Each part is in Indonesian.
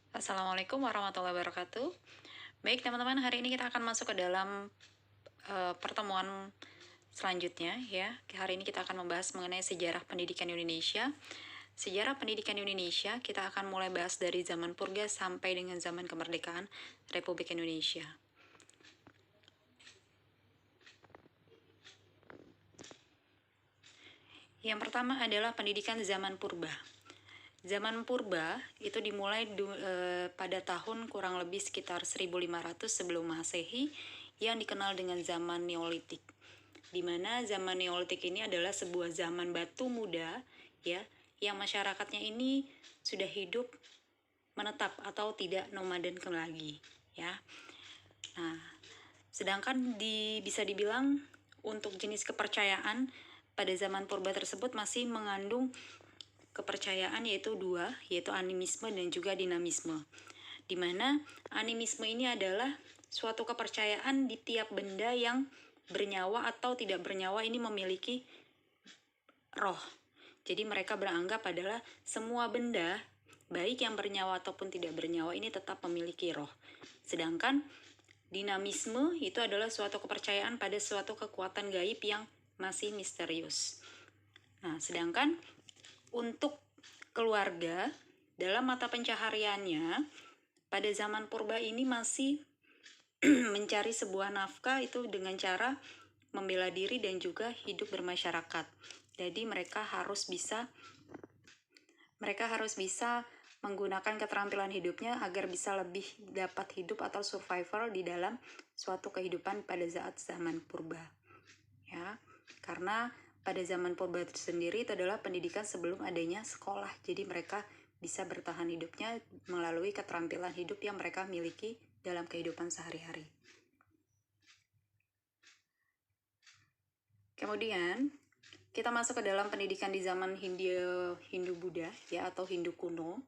Assalamualaikum warahmatullahi wabarakatuh. Baik teman-teman, hari ini kita akan masuk ke dalam pertemuan selanjutnya ya. Hari ini kita akan membahas mengenai sejarah pendidikan Indonesia. Sejarah pendidikan Indonesia kita akan mulai bahas dari zaman purga sampai dengan zaman kemerdekaan Republik Indonesia. Yang pertama adalah pendidikan zaman purba. Zaman purba itu dimulai pada tahun kurang lebih sekitar 1500 sebelum Masehi yang dikenal dengan zaman Neolitik. Di mana zaman Neolitik ini adalah sebuah zaman batu muda ya, yang masyarakatnya ini sudah hidup menetap atau tidak nomaden lagi ya. Nah, sedangkan bisa dibilang untuk jenis kepercayaan pada zaman purba tersebut masih mengandung kepercayaan yaitu dua, yaitu animisme dan juga dinamisme. Di mana animisme ini adalah suatu kepercayaan di tiap benda yang bernyawa atau tidak bernyawa ini memiliki roh. Jadi mereka beranggap adalah semua benda, baik yang bernyawa ataupun tidak bernyawa ini tetap memiliki roh. Sedangkan dinamisme itu adalah suatu kepercayaan pada suatu kekuatan gaib yang masih misterius. Nah, sedangkan untuk keluarga, dalam mata pencahariannya, pada zaman purba ini masih mencari sebuah nafkah itu dengan cara membela diri dan juga hidup bermasyarakat. Jadi mereka harus bisa menggunakan keterampilan hidupnya agar bisa lebih dapat hidup atau survival di dalam suatu kehidupan pada saat zaman purba. Ya, karena pada zaman purba sendiri itu adalah pendidikan sebelum adanya sekolah. Jadi mereka bisa bertahan hidupnya melalui keterampilan hidup yang mereka miliki dalam kehidupan sehari-hari. Kemudian kita masuk ke dalam pendidikan di zaman Hindu Buddha ya, atau Hindu kuno,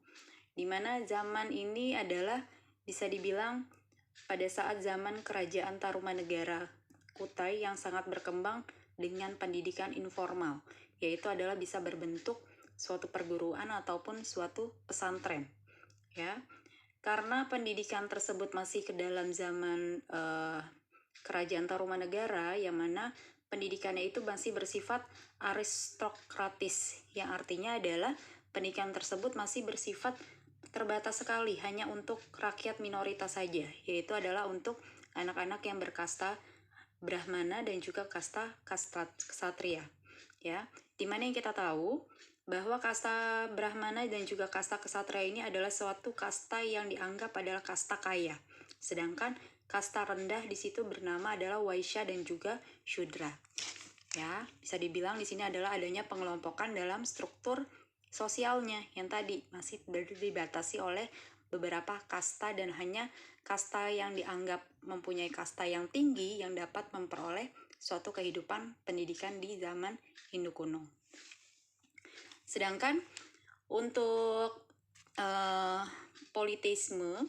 di mana zaman ini adalah bisa dibilang pada saat zaman kerajaan Tarumanegara Kutai yang sangat berkembang dengan pendidikan informal, yaitu adalah bisa berbentuk suatu perguruan ataupun suatu pesantren ya. Karena pendidikan tersebut masih ke dalam zaman kerajaan Tarumanegara, yang mana pendidikannya itu masih bersifat aristokratis, yang artinya adalah pendidikan tersebut masih bersifat terbatas sekali, hanya untuk rakyat minoritas saja, yaitu adalah untuk anak-anak yang berkasta Brahmana dan juga kasta ksatria ya. Dimana yang kita tahu bahwa kasta Brahmana dan juga kasta ksatria ini adalah suatu kasta yang dianggap adalah kasta kaya, sedangkan kasta rendah di situ bernama adalah Waisya dan juga Shudra ya. Bisa dibilang di sini adalah adanya pengelompokan dalam struktur sosialnya yang tadi masih dibatasi oleh beberapa kasta, dan hanya kasta yang dianggap mempunyai kasta yang tinggi yang dapat memperoleh suatu kehidupan pendidikan di zaman Hindu kuno. Sedangkan untuk politisme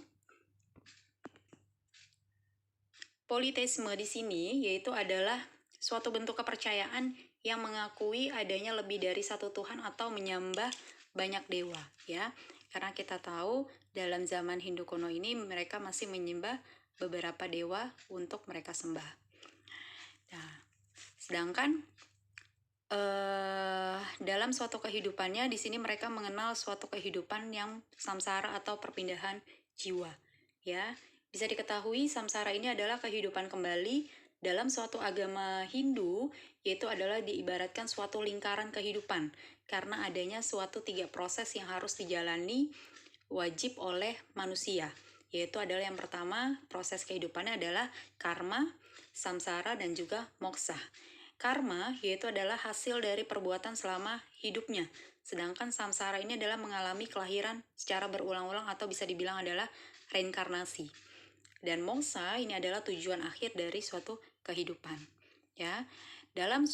di sini yaitu adalah suatu bentuk kepercayaan yang mengakui adanya lebih dari satu Tuhan atau menyembah banyak dewa ya. Karena kita tahu dalam zaman Hindu kuno ini mereka masih menyembah beberapa dewa untuk mereka sembah. Nah, sedangkan dalam suatu kehidupannya di sini mereka mengenal suatu kehidupan yang samsara atau perpindahan jiwa ya. Bisa diketahui samsara ini adalah kehidupan kembali dalam suatu agama Hindu, yaitu adalah diibaratkan suatu lingkaran kehidupan karena adanya suatu 3 proses yang harus dijalani wajib oleh manusia, yaitu adalah yang pertama proses kehidupannya adalah karma, samsara, dan juga moksha. Karma yaitu adalah hasil dari perbuatan selama hidupnya, sedangkan samsara ini adalah mengalami kelahiran secara berulang-ulang atau bisa dibilang adalah reinkarnasi. Dan moksha ini adalah tujuan akhir dari suatu kehidupan ya. Dalam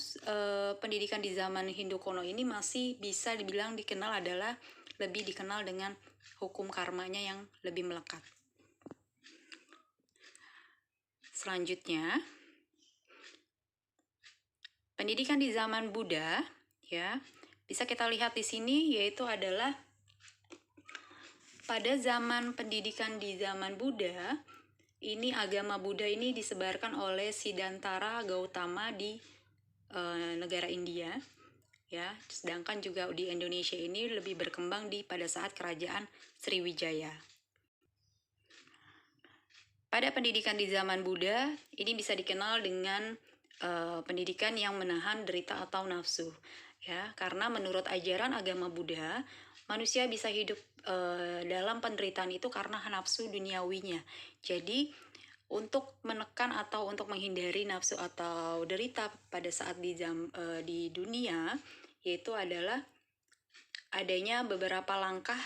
pendidikan di zaman Hindu kuno ini masih bisa dibilang lebih dikenal dengan hukum karmanya yang lebih melekat. Selanjutnya, pendidikan di zaman Buddha ya, bisa kita lihat di sini yaitu adalah pada zaman pendidikan di zaman Buddha, ini agama Buddha ini disebarkan oleh Siddhantara Gautama di negara India, ya. Sedangkan juga di Indonesia ini lebih berkembang pada saat kerajaan Sriwijaya. Pada pendidikan di zaman Buddha, ini bisa dikenal dengan pendidikan yang menahan derita atau nafsu, ya. Karena menurut ajaran agama Buddha, manusia bisa hidup dalam penderitaan itu karena nafsu duniawinya. Jadi untuk menekan atau untuk menghindari nafsu atau derita pada saat di dunia, yaitu adalah adanya beberapa langkah,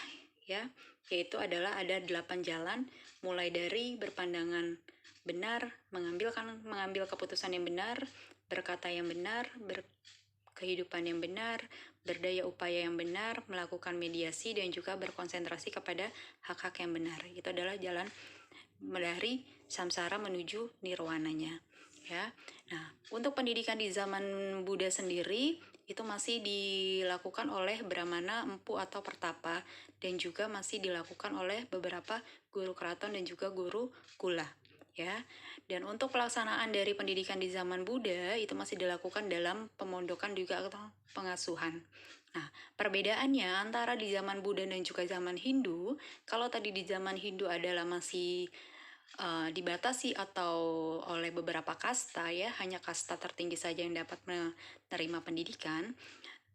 ya, yaitu adalah ada 8 jalan, mulai dari berpandangan benar, mengambil keputusan yang benar, berkata yang benar, berkehidupan yang benar, berdaya upaya yang benar, melakukan mediasi, dan juga berkonsentrasi kepada hak-hak yang benar. Itu adalah jalan dari samsara menuju nirwananya, ya. Nah, untuk pendidikan di zaman Buddha sendiri itu masih dilakukan oleh brahmana, empu atau pertapa, dan juga masih dilakukan oleh beberapa guru keraton dan juga guru kula, ya. Dan untuk pelaksanaan dari pendidikan di zaman Buddha itu masih dilakukan dalam pemondokan juga atau pengasuhan. Nah, perbedaannya antara di zaman Buddha dan juga zaman Hindu, kalau tadi di zaman Hindu adalah masih dibatasi atau oleh beberapa kasta, ya, hanya kasta tertinggi saja yang dapat menerima pendidikan.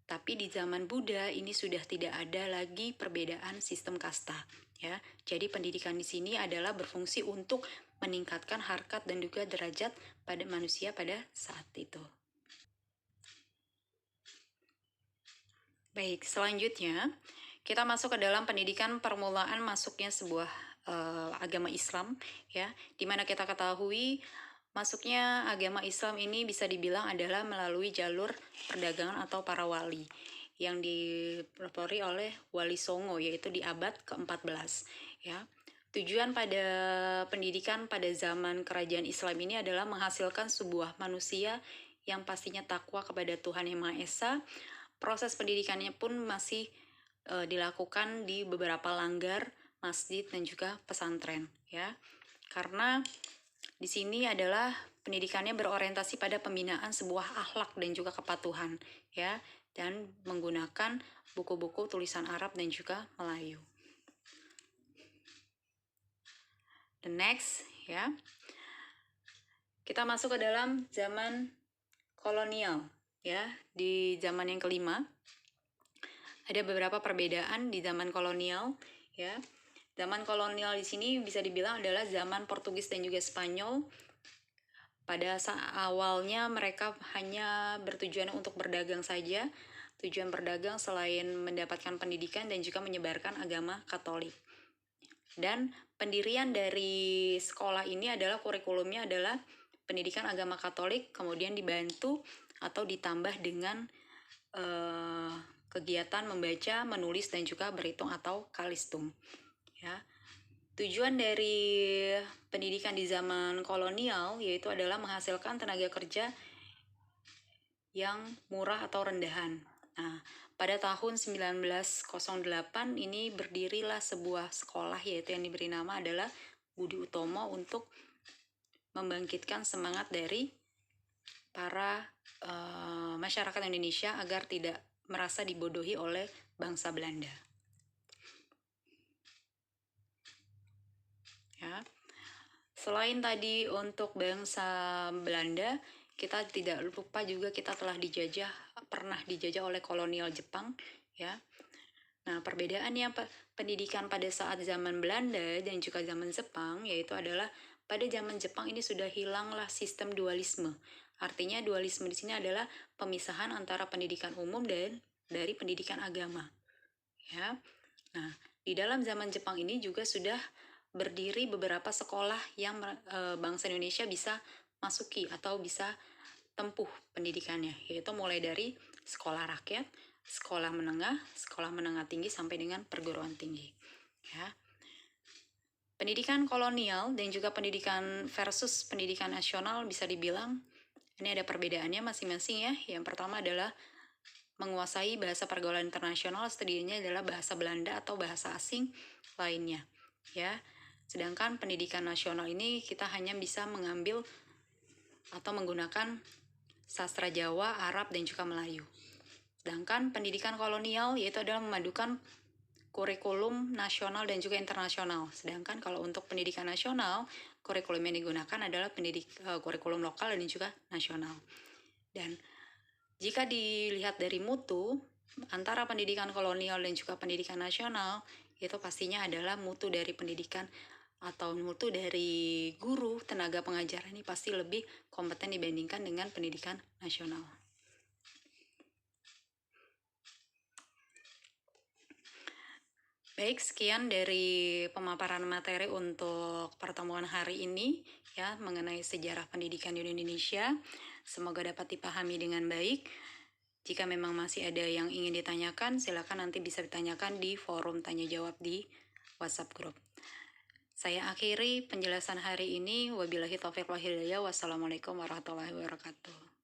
Tapi di zaman Buddha ini sudah tidak ada lagi perbedaan sistem kasta, ya. Jadi pendidikan di sini adalah berfungsi untuk meningkatkan harkat dan juga derajat pada manusia pada saat itu. Baik, selanjutnya kita masuk ke dalam pendidikan permulaan masuknya sebuah agama Islam, ya, dimana kita ketahui masuknya agama Islam ini bisa dibilang adalah melalui jalur perdagangan atau para wali yang dipelopori oleh Wali Songo, yaitu di abad ke-14, ya. Tujuan pada pendidikan pada zaman kerajaan Islam ini adalah menghasilkan sebuah manusia yang pastinya takwa kepada Tuhan Yang Maha Esa. Proses pendidikannya pun masih dilakukan di beberapa langgar, masjid, dan juga pesantren, ya. Karena di sini adalah pendidikannya berorientasi pada pembinaan sebuah akhlak dan juga kepatuhan, ya, dan menggunakan buku-buku tulisan Arab dan juga Melayu. The next, ya. Kita masuk ke dalam zaman kolonial, ya. Di zaman yang kelima ada beberapa perbedaan di zaman kolonial, ya. Zaman kolonial di sini bisa dibilang adalah zaman Portugis dan juga Spanyol. Pada awalnya mereka hanya bertujuan untuk berdagang saja. Tujuan berdagang selain mendapatkan pendidikan dan juga menyebarkan agama Katolik. Dan pendirian dari sekolah ini adalah kurikulumnya adalah pendidikan agama Katolik, kemudian dibantu atau ditambah dengan kegiatan membaca, menulis, dan juga berhitung atau kalistung, ya. Tujuan dari pendidikan di zaman kolonial yaitu adalah menghasilkan tenaga kerja yang murah atau rendahan. Nah, pada tahun 1908 ini berdirilah sebuah sekolah yaitu yang diberi nama adalah Budi Utomo untuk membangkitkan semangat dari para masyarakat Indonesia agar tidak merasa dibodohi oleh bangsa Belanda. Ya. Selain tadi untuk bangsa Belanda, kita tidak lupa juga kita pernah dijajah oleh kolonial Jepang, ya. Nah, perbedaannya pendidikan pada saat zaman Belanda dan juga zaman Jepang yaitu adalah pada zaman Jepang ini sudah hilanglah sistem dualisme. Artinya dualisme di sini adalah pemisahan antara pendidikan umum dan dari pendidikan agama, ya. Nah, di dalam zaman Jepang ini juga sudah berdiri beberapa sekolah yang bangsa Indonesia bisa masuki atau bisa tempuh pendidikannya, yaitu mulai dari sekolah rakyat, sekolah menengah tinggi, sampai dengan perguruan tinggi, ya. Pendidikan kolonial dan juga pendidikan versus pendidikan nasional bisa dibilang ini ada perbedaannya masing-masing, ya. Yang pertama adalah menguasai bahasa pergaulan internasional setidaknya adalah bahasa Belanda atau bahasa asing lainnya, ya. Sedangkan pendidikan nasional ini kita hanya bisa mengambil atau menggunakan sastra Jawa, Arab, dan juga Melayu. Sedangkan pendidikan kolonial yaitu adalah memadukan kurikulum nasional dan juga internasional. Sedangkan kalau untuk pendidikan nasional, kurikulum yang digunakan adalah kurikulum lokal dan juga nasional. Dan jika dilihat dari mutu antara pendidikan kolonial dan juga pendidikan nasional, itu pastinya adalah mutu dari pendidikan atau mutu dari guru, tenaga pengajar ini pasti lebih kompeten dibandingkan dengan pendidikan nasional. Baik, sekian dari pemaparan materi untuk pertemuan hari ini ya mengenai sejarah pendidikan di Indonesia. Semoga dapat dipahami dengan baik. Jika memang masih ada yang ingin ditanyakan, silakan nanti bisa ditanyakan di forum tanya jawab di WhatsApp group. Saya akhiri penjelasan hari ini. Wabillahi taufiq wal hidayah. Wassalamualaikum warahmatullahi wabarakatuh.